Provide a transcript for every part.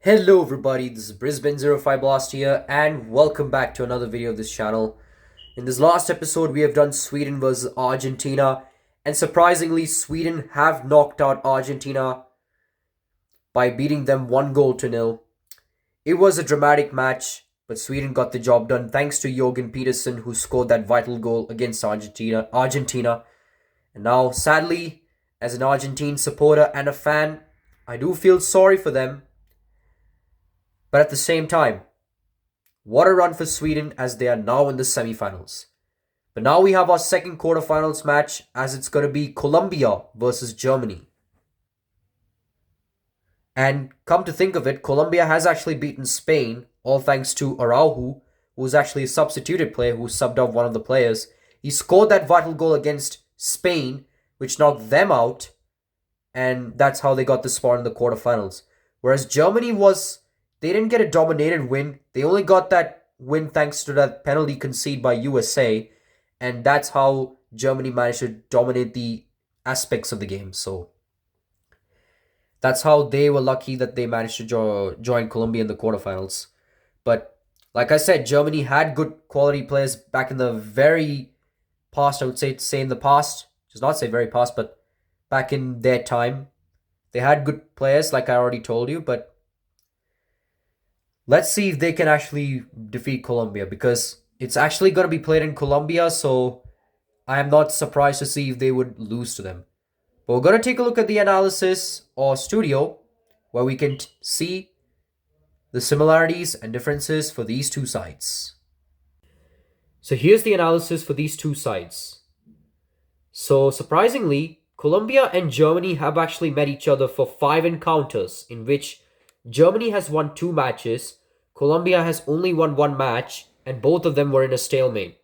Hello everybody, this is Brisbane05Blaster here and welcome back to another video of this channel. In this last episode we have done Sweden versus Argentina, and surprisingly Sweden have knocked out Argentina by beating them 1-0. It was a dramatic match, but Sweden got the job done thanks to Jorgen Peterson, who scored that vital goal against Argentina. And now sadly, as an Argentine supporter and a fan, I do feel sorry for them. But at the same time, what a run for Sweden as they are now in the semi-finals. But now we have our second quarterfinals match, as it's going to be Colombia versus Germany. And come to think of it, Colombia has actually beaten Spain, all thanks to Araujo, who was actually a substituted player who subbed off one of the players. He scored that vital goal against Spain, which knocked them out, and that's how they got the spot in the quarterfinals. Whereas Germany they didn't get a dominated win. They only got that win thanks to that penalty conceded by USA. And that's how Germany managed to dominate the aspects of the game. So that's how they were lucky that they managed to join Colombia in the quarterfinals. But like I said, Germany had good quality players back in the very past. I would say in the past. Just not say very past, but back in their time. They had good players, like I already told you, but let's see if they can actually defeat Colombia, because it's actually going to be played in Colombia, so I am not surprised to see if they would lose to them. But we're going to take a look at the analysis or studio, where we can see the similarities and differences for these two sides. So here's the analysis for these two sides. So surprisingly, Colombia and Germany have actually met each other for 5 encounters, in which Germany has won 2 matches, Colombia has only won 1 match, and both of them were in a stalemate.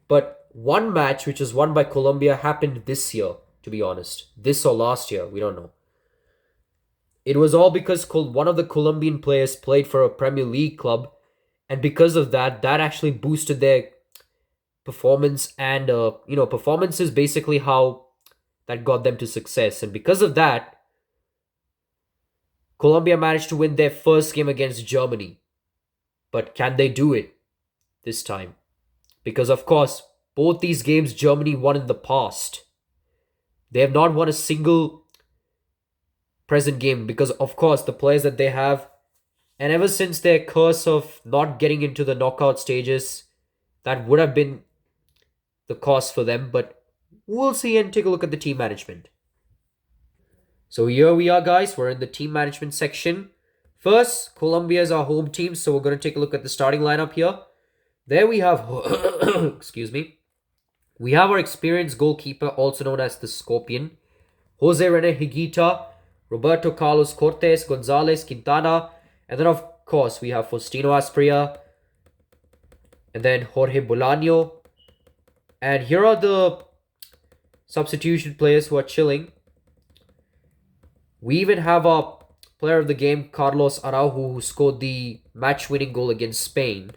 But one match which was won by Colombia happened this year, to be honest. This or last year, we don't know. It was all because one of the Colombian players played for a Premier League club, and because of that actually boosted their performance, and performance is basically how that got them to success. And because of that, Colombia managed to win their first game against Germany. But can they do it this time? Because of course, both these games Germany won in the past. They have not won a single present game because of course the players that they have, and ever since their curse of not getting into the knockout stages, that would have been the cause for them. But we'll see and take a look at the team management. So here we are, guys. We're in the team management section. First, Colombia is our home team, so we're going to take a look at the starting lineup here. There we have, excuse me, we have our experienced goalkeeper, also known as the Scorpion, Jose Rene Higuita, Roberto Carlos Cortes, Gonzalez, Quintana, and then of course we have Faustino Asprilla, and then Jorge Bolaño. And here are the substitution players who are chilling. We even have our player of the game, Carlos Araujo, who scored the match-winning goal against Spain.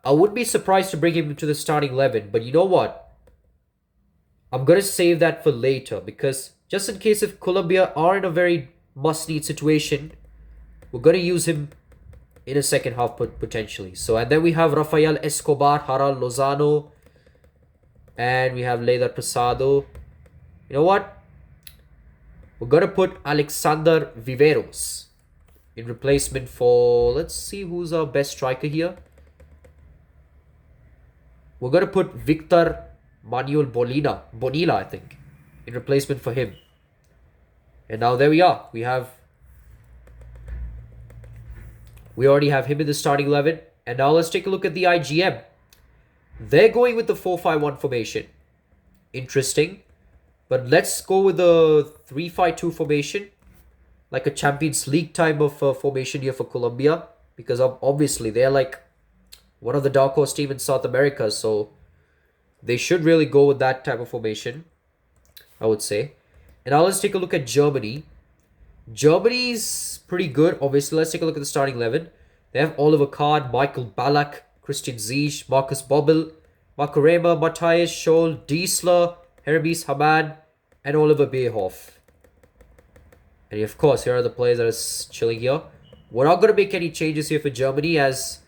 I wouldn't be surprised to bring him into the starting 11, but you know what? I'm going to save that for later, because just in case if Colombia are in a very must-need situation, we're going to use him in a second half potentially. So, and then we have Rafael Escobar, Haral Lozano, and we have Leidar Pesado. You know what? We're going to put Alexander Viveros in replacement for, let's see who's our best striker here. We're going to put Victor Manuel Bonilla, I think, in replacement for him. And now there we are. We already have him in the starting 11. And now let's take a look at the IGM. They're going with the 4-5-1 formation. Interesting. But let's go with the 3-5-2 formation. Like a Champions League type of formation here for Colombia. Because obviously they're like one of the dark horse team in South America. So they should really go with that type of formation, I would say. And now let's take a look at Germany. Germany's pretty good. Obviously, let's take a look at the starting 11. They have Oliver Kahn, Michael Ballack, Christian Ziyech, Marcus Bobbel, Marco Rema, Matthias Scholl, Diesler, Hermes Hamann, and Oliver Bierhoff. And of course, here are the players that are chilling here. We're not going to make any changes here for Germany, as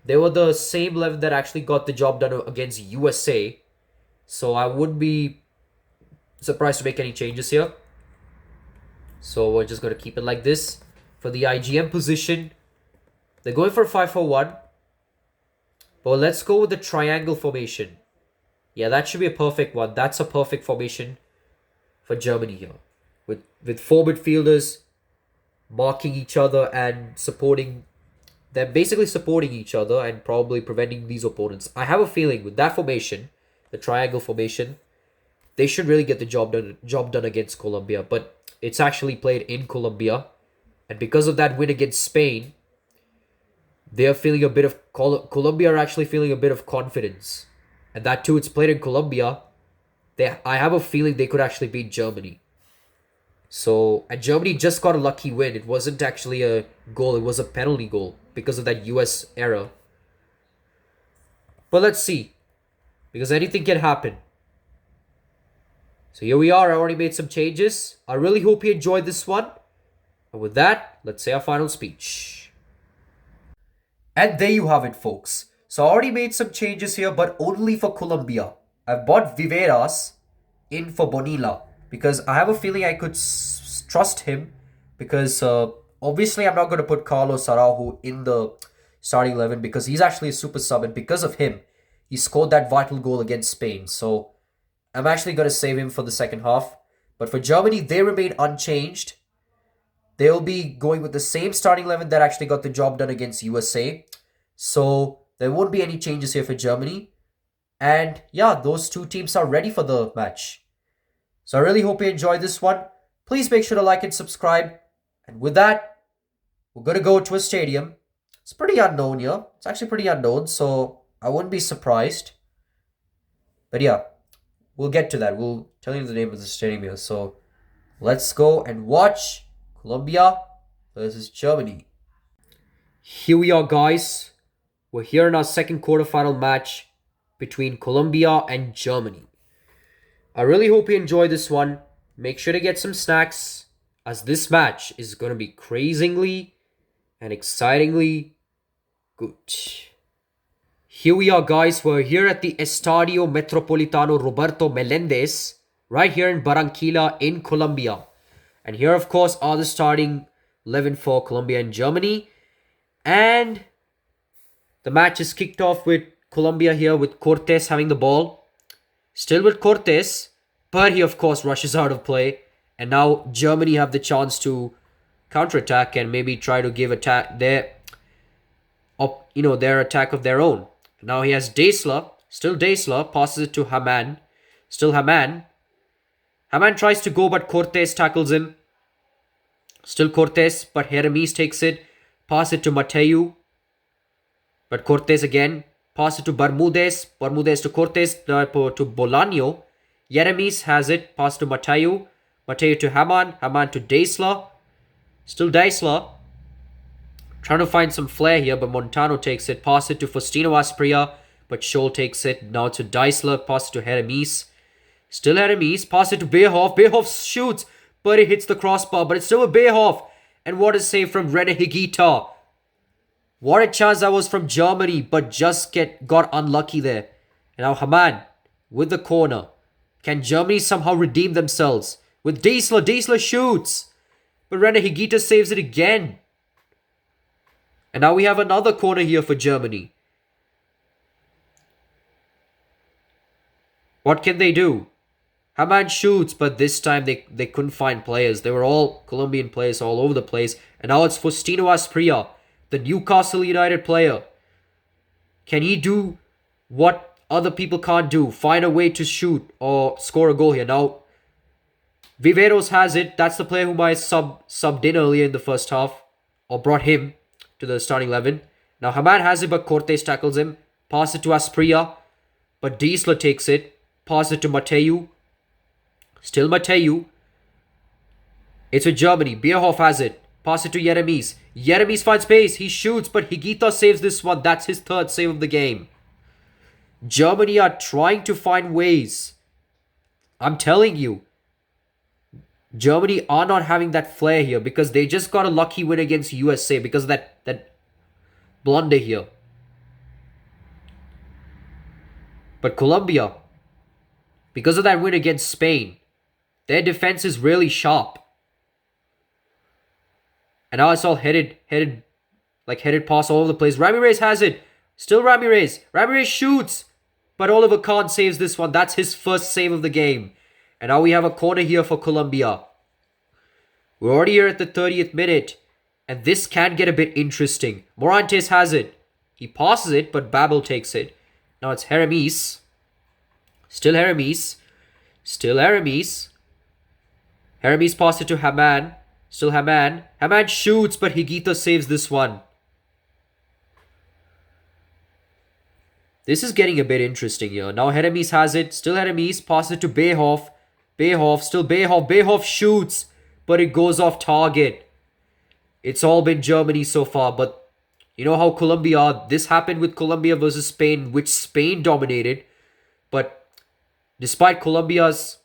they were the same 11 that actually got the job done against USA. So I wouldn't be surprised to make any changes here. So we're just going to keep it like this. For the IGM position, they're going for a 5-4-1. But let's go with the triangle formation. Yeah, that should be a perfect one. That's a perfect formation for Germany here. With four midfielders marking each other and supporting them, basically supporting each other and probably preventing these opponents. I have a feeling with that formation, the triangle formation, they should really get the job done against Colombia. But it's actually played in Colombia, and because of that win against Spain, they're feeling a bit of Colombia are actually feeling a bit of confidence, and that too, it's played in Colombia. I have a feeling they could actually beat Germany. So, and Germany just got a lucky win. It wasn't actually a goal; it was a penalty goal because of that US error. But let's see, because anything can happen. So here we are. I already made some changes. I really hope you enjoyed this one. And with that, let's say our final speech. And there you have it, folks. So I already made some changes here, but only for Colombia. I've bought Viveras in for Bonilla because I have a feeling I could trust him, because obviously I'm not going to put Carlos Araujo in the starting 11 because he's actually a super sub, and because of him, he scored that vital goal against Spain. So I'm actually going to save him for the second half. But for Germany, they remain unchanged. They'll be going with the same starting 11 that actually got the job done against USA. So there won't be any changes here for Germany. And yeah, those two teams are ready for the match. So I really hope you enjoyed this one. Please make sure to like and subscribe. And with that, we're going to go to a stadium. It's pretty unknown here. It's actually pretty unknown, so I wouldn't be surprised. But yeah, we'll get to that. We'll tell you the name of the stadium here. So let's go and watch Colombia versus Germany. Here we are, guys. We're here in our second quarterfinal match between Colombia and Germany. I really hope you enjoy this one. Make sure to get some snacks, as this match is going to be crazingly and excitingly good. Here we are, guys. We're here at the Estadio Metropolitano Roberto Melendez, right here in Barranquilla in Colombia. And here, of course, are the starting 11 for Colombia and Germany. And the match is kicked off with Colombia here with Cortés having the ball. Still with Cortés, but he, of course, rushes out of play. And now Germany have the chance to counterattack and maybe try to give their attack of their own. Now he has Daisler. Still Daisler passes it to Haman. Still Haman. Haman tries to go, but Cortés tackles him. Still Cortés, but Jeremies takes it. Pass it to Mateu. But Cortés again. Pass it to Bermudez. Bermudez to Cortés. To Bolaño. Jeremies has it. Pass to Mateu. Mateu to Haman. Haman to Daisler. Still Daisler. Trying to find some flair here, but Montano takes it. Pass it to Faustino Asprilla. But Scholl takes it. Now to Daisler. Pass it to Jeremies. Still Jeremies. Pass it to Behoff. Behoff shoots, but it hits the crossbar. But it's still a Behoff. And what a save from Rene Higuita. What a chance that was from Germany, but just got unlucky there. And now Haman with the corner. Can Germany somehow redeem themselves? With Daisler. Daisler shoots, but Rene Higuita saves it again. And now we have another corner here for Germany. What can they do? Haman shoots, but this time they couldn't find players. They were all Colombian players all over the place. And now it's Faustino Asprilla, the Newcastle United player. Can he do what other people can't do? Find a way to shoot or score a goal here. Now, Viveros has it. That's the player whom I subbed in earlier in the first half, or brought him to the starting 11. Now Haman has it, but Cortés tackles him. Pass it to Asprilla, but Daisler takes it. Pass it to Mateu. Still Mateu. It's with Germany. Bierhoff has it. Pass it to Jeremies. Jeremies finds space. He shoots, but Higuita saves this one. That's his third save of the game. Germany are trying to find ways. I'm telling you. Germany are not having that flair here because they just got a lucky win against USA because of that blunder here. But Colombia, because of that win against Spain, their defense is really sharp. And now it's all headed pass all over the place. Ramirez has it. Still Ramirez. Ramirez shoots. But Oliver Kahn saves this one. That's his first save of the game. And now we have a corner here for Colombia. We're already here at the 30th minute. And this can get a bit interesting. Morantes has it. He passes it, but Babel takes it. Now it's Heramis. Still Heramis. Still Heramis. Heramis passes it to Haman. Still Haman. Haman shoots, but Higuita saves this one. This is getting a bit interesting here. Now Heramis has it. Still Heramis. Passes it to Beyhoff. Beyhoff. Still Beyhoff. Beyhoff shoots, but it goes off target. It's all been Germany so far, but you know how Colombia are. This happened with Colombia versus Spain, which Spain dominated. But despite Colombia's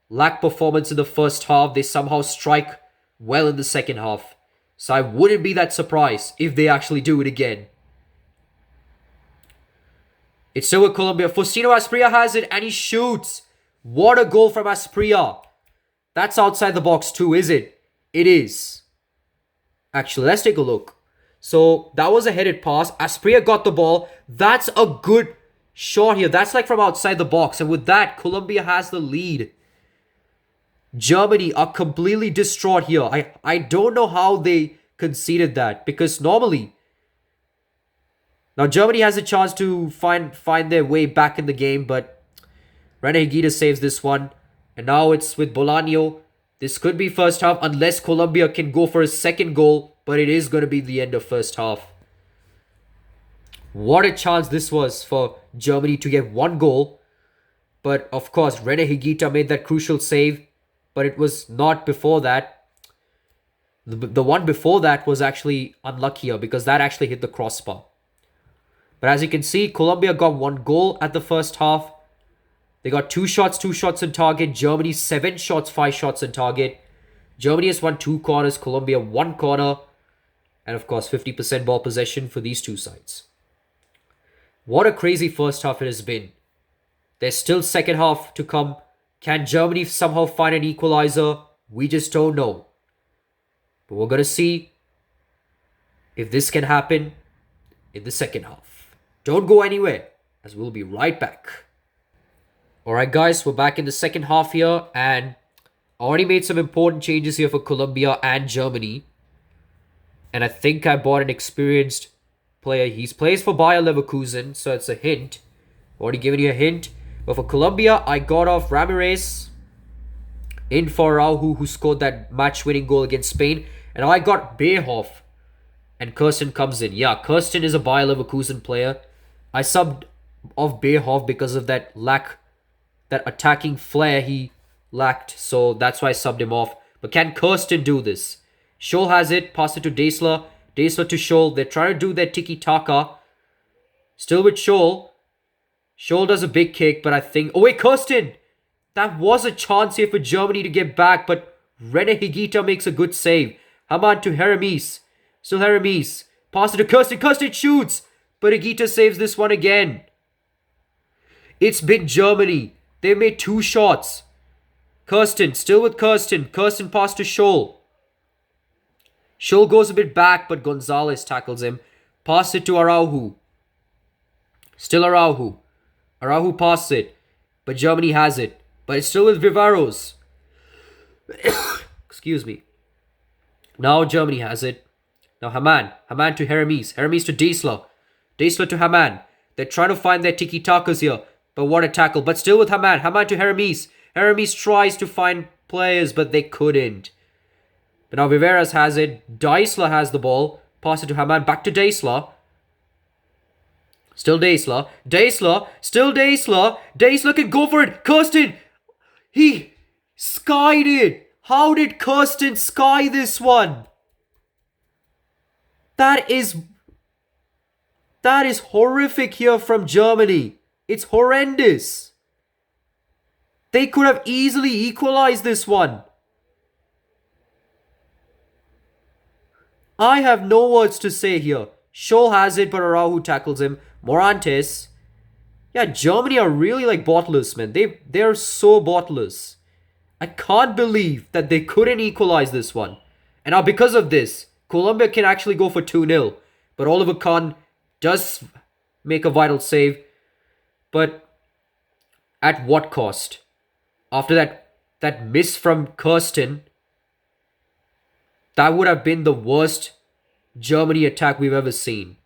lack performance in the first half, they somehow strike well in the second half. So I wouldn't be that surprised if they actually do it again. It's still with Colombia. Faustino Asprilla has it and he shoots. What a goal from Asprilla. That's outside the box too, is it? It is. Actually, let's take a look. So that was a headed pass. Asprilla got the ball. That's a good shot here. That's like from outside the box. And with that, Colombia has the lead. Germany are completely distraught here. I don't know how they conceded that. Because normally, now Germany has a chance to find their way back in the game. But Rene Higuita saves this one. And now it's with Bolaño. This could be first half unless Colombia can go for a second goal. But it is going to be the end of first half. What a chance this was for Germany to get one goal. But of course, Rene Higuita made that crucial save. But it was not before that. The one before that was actually unluckier because that actually hit the crossbar. But as you can see, Colombia got one goal at the first half. They got two shots on target. Germany 7 shots, 5 shots on target. Germany has won 2 corners. Colombia 1 corner. And of course, 50% ball possession for these two sides. What a crazy first half it has been. There's still second half to come. Can Germany somehow find an equalizer? We just don't know. But we're going to see if this can happen in the second half. Don't go anywhere, as we'll be right back. Alright guys, we're back in the second half here. And I already made some important changes here for Colombia and Germany. And I think I bought an experienced player. He plays for Bayer Leverkusen, so it's a hint. Already given you a hint. But for Colombia, I got off Ramirez in for Araujo, who scored that match-winning goal against Spain. And I got Beyhoff. And Kirsten comes in. Yeah, Kirsten is a Bayer Leverkusen player. I subbed off Beyhoff because of that attacking flair he lacked. So that's why I subbed him off. But can Kirsten do this? Scholl has it. Pass it to Daisler. Daisler to Scholl. They're trying to do their tiki-taka. Still with Scholl. Scholl does a big kick, but I think... Oh, wait, Kirsten! That was a chance here for Germany to get back, but Rene Higuita makes a good save. Haman to Heramis. Still Heramis. Pass it to Kirsten. Kirsten shoots! But Higuita saves this one again. It's been Germany. They made 2 shots. Kirsten, still with Kirsten. Kirsten pass to Scholl. Scholl goes a bit back, but Gonzalez tackles him. Pass it to Araujo. Still Araujo. Araujo passes it. But Germany has it. But it's still with Vivaros. Excuse me. Now Germany has it. Now Haman. Haman to Heramis. Heramis to Daisler. Daisler to Haman. They're trying to find their tiki-takas here. But what a tackle. But still with Haman. Haman to Heramis. Heramis tries to find players, but they couldn't. But now Viveras has it. Daisler has the ball. Pass it to Haman. Back to Daisler. Still Daisler. Daisler. Still Daisler. Daisler can go for it. Kirsten. He skied it. How did Kirsten sky this one? That is horrific here from Germany. It's horrendous. They could have easily equalized this one. I have no words to say here. Scholl has it, but Araujo tackles him. Morantes. Yeah, Germany are really like bottlers, man. They're so bottlers. I can't believe that they couldn't equalize this one. And now because of this, Colombia can actually go for 2-0. But Oliver Kahn does make a vital save. But at what cost? After that miss from Kirsten, that would have been the worst Germany attack we've ever seen.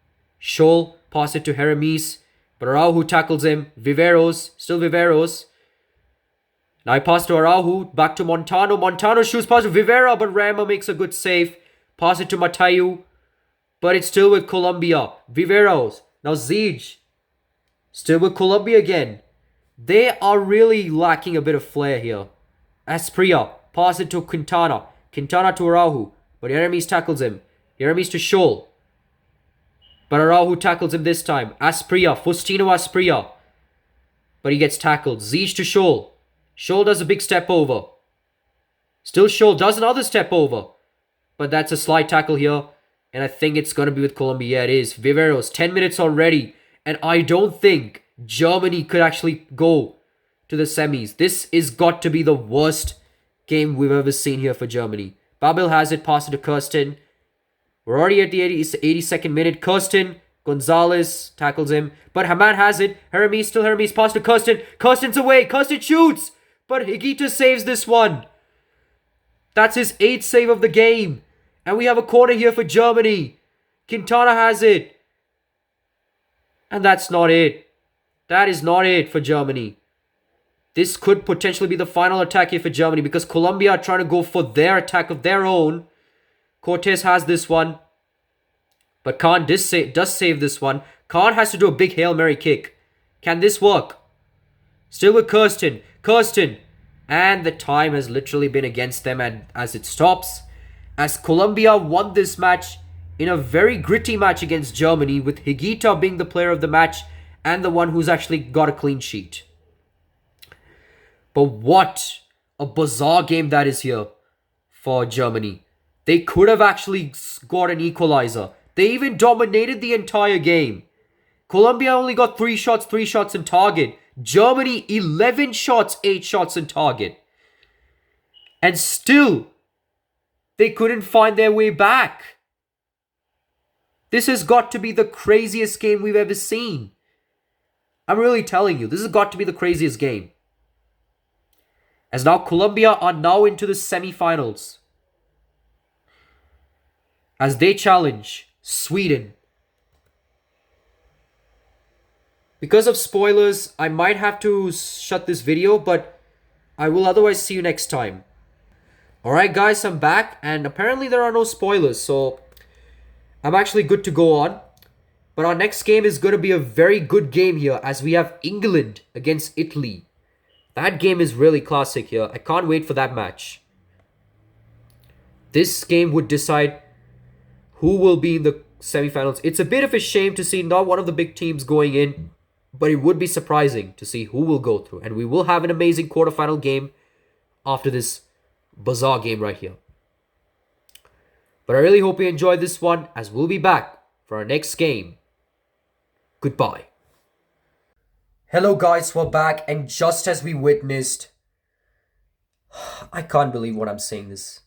Scholl pass it to Heramis, but Araujo tackles him. Viveros, still Viveros. Now I pass to Araujo, back to Montano. Montano shoots past to Vivera, but Rama makes a good save. Pass it to Matayu, but it's still with Colombia. Viveros, now Ziege, still with Colombia again. They are really lacking a bit of flair here. Aspria, pass it to Quintana. Quintana to Araujo, but Aramis tackles him. Aramis to Scholl, but Araujo tackles him this time. Aspria, Faustino Aspria, but he gets tackled. Ziege to Scholl. Scholl does a big step over. Still Scholl does another step over, but that's a slide tackle here, and I think it's going to be with Colombia. Yeah, it is. Viveros, 10 minutes already, and I don't think Germany could actually go to the semis. This is got to be the worst game we've ever seen here for Germany. Babel has it, pass it to Kirsten. We're already at the 82nd minute. Kirsten, Gonzalez tackles him, but Hamad has it. Heramis, still Heramis, pass to Kirsten. Kirsten's away. Kirsten shoots, but Higuita saves this one. That's his 8th save of the game. And we have a corner here for Germany. Quintana has it. And that's not it. That is not it for Germany. This could potentially be the final attack here for Germany because Colombia are trying to go for their attack of their own. Cortez has this one. But Khan does save this one. Khan has to do a big Hail Mary kick. Can this work? Still with Kirsten. Kirsten. And the time has literally been against them as it stops. As Colombia won this match in a very gritty match against Germany, with Higuita being the player of the match and the one who's actually got a clean sheet. But what a bizarre game that is here for Germany. They could have actually scored an equalizer. They even dominated the entire game. Colombia only got 3 shots in target. Germany, 11 shots, 8 shots in target. And still, they couldn't find their way back. This has got to be the craziest game we've ever seen. I'm really telling you, this has got to be the craziest game. As now Colombia are now into the semi-finals. As they challenge Sweden. Because of spoilers, I might have to shut this video, but I will otherwise see you next time. Alright guys, I'm back, and apparently there are no spoilers, so I'm actually good to go on. But our next game is going to be a very good game here, as we have England against Italy. That game is really classic here. I can't wait for that match. This game would decide who will be in the semi-finals. It's a bit of a shame to see not one of the big teams going in, but it would be surprising to see who will go through. And we will have an amazing quarterfinal game after this bizarre game right here. But I really hope you enjoyed this one, as we'll be back for our next game. Goodbye. Hello guys, we're back, and just as we witnessed, I can't believe what I'm saying this.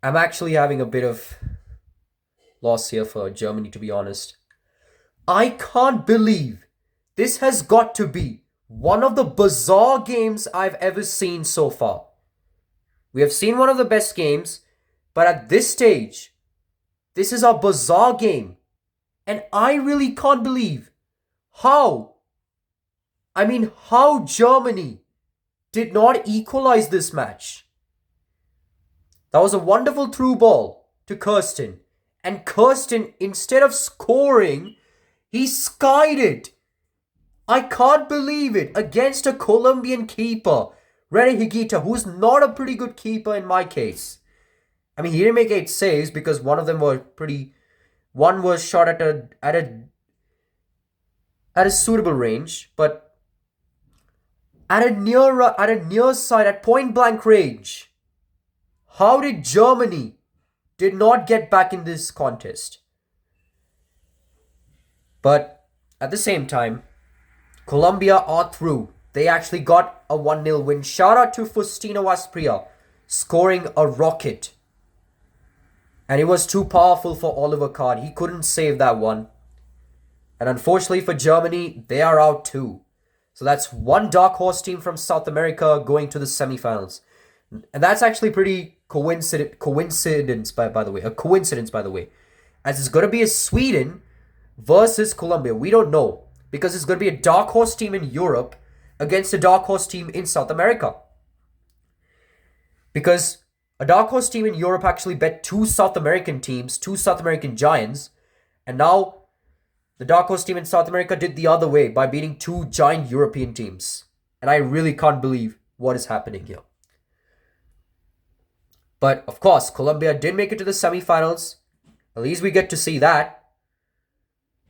I'm actually having a bit of loss here for Germany, to be honest. I can't believe this has got to be one of the bizarre games I've ever seen so far. We have seen one of the best games, but at this stage, this is a bizarre game. And I really can't believe how Germany did not equalize this match. That was a wonderful through ball to Kirsten. And Kirsten, instead of scoring, he skied it. I can't believe it. Against a Colombian keeper, Rene Higuita, who's not a pretty good keeper in my case. I mean, he didn't make 8 saves because one of them were pretty... One was shot at a suitable range, but at a near side, at point blank range, how did Germany did not get back in this contest. But at the same time, Colombia are through. They actually got a 1-0 win. Shout out to Faustino Aspria scoring a rocket. And it was too powerful for Oliver Kahn. He couldn't save that one. And unfortunately for Germany, they are out too. So that's one dark horse team from South America going to the semifinals. And that's actually pretty coincidence by the way. As it's going to be a Sweden versus Colombia. We don't know. Because it's going to be a dark horse team in Europe against a dark horse team in South America. Because a dark horse team in Europe actually bet two South American teams, two South American giants. And now the dark horse team in South America did the other way by beating two giant European teams. And I really can't believe what is happening here. But of course, Colombia did make it to the semifinals. At least we get to see that.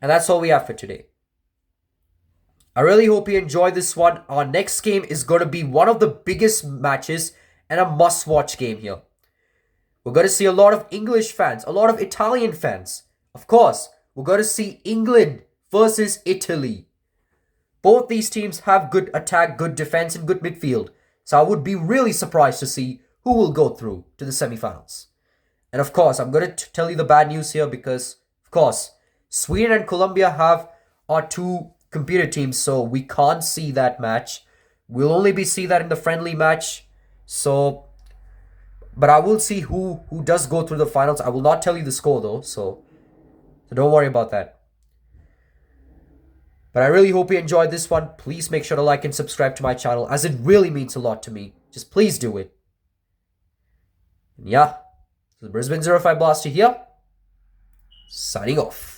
And that's all we have for today. I really hope you enjoyed this one. Our next game is going to be one of the biggest matches and a must-watch game here. We're going to see a lot of English fans, a lot of Italian fans. Of course, we're going to see England versus Italy. Both these teams have good attack, good defense, and good midfield. So I would be really surprised to see who will go through to the semifinals. And of course, I'm going to tell you the bad news here because, of course, Sweden and Colombia are two computer teams, so we can't see that match. We'll only see that in the friendly match. So, but I will see who does go through the finals. I will not tell you the score though, so don't worry about that. But I really hope you enjoyed this one. Please make sure to like and subscribe to my channel, as it really means a lot to me. Just please do it. And yeah, so the Brisbane05Blaster here, signing off.